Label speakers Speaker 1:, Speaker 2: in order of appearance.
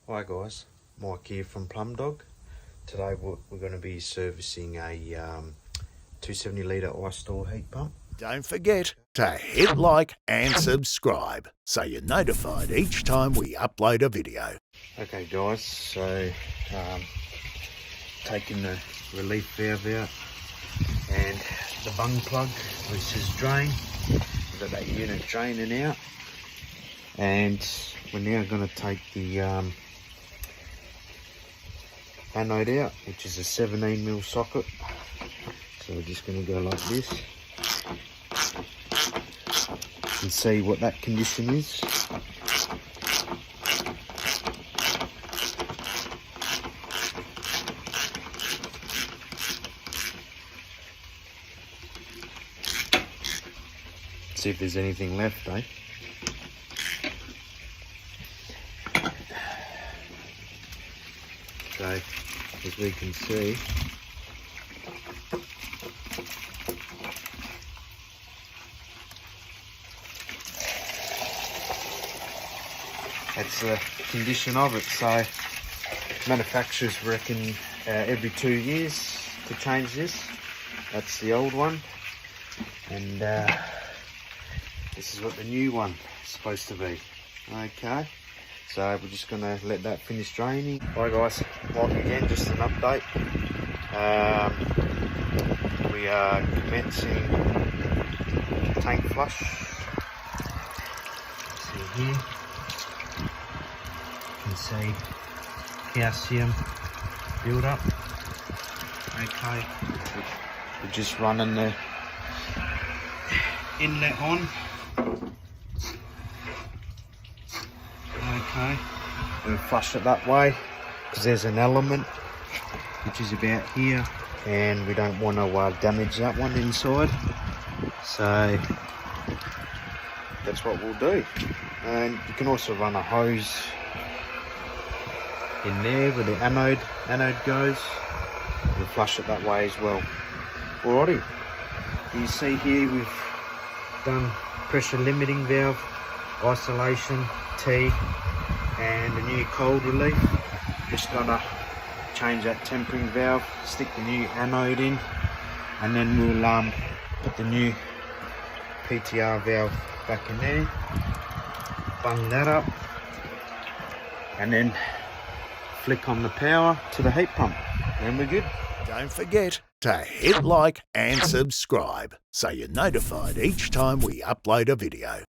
Speaker 1: Hi guys, Mike here from Plumbdog. Today we're going to be servicing a 270 litre iStore heat pump.
Speaker 2: Don't forget to hit like and subscribe so you're notified each time we upload a video.
Speaker 1: Okay guys, so taking the relief valve out and the bung plug, which is drain. We've got that unit draining out, and we're now going to take the anode out, which is a 17mm socket. So we're just going to go like this and see what that condition is. See if there's anything left, eh? So, as we can see, that's the condition of it. So manufacturers reckon every 2 years to change this. That's the old one, and this is what the new one is supposed to be. Okay, so we're just going to let that finish draining. Hi guys, Mike again, just an update. We are commencing tank flush. See here, you can see calcium build up. Okay, we're just running the inlet on. Okay, we'll flush it that way because there's an element which is about here, and we don't want to damage that one inside, so that's what we'll do. And you can also run a hose in there where the anode goes. We'll flush it that way as well. Alrighty, you see here we've done pressure limiting valve, isolation, T, and a new cold relief. Just gonna change that tempering valve, stick the new anode in, and then we'll put the new PTR valve back in there, bung that up, and then flick on the power to the heat pump, and we're good.
Speaker 2: Don't forget to hit like and subscribe so you're notified each time we upload a video.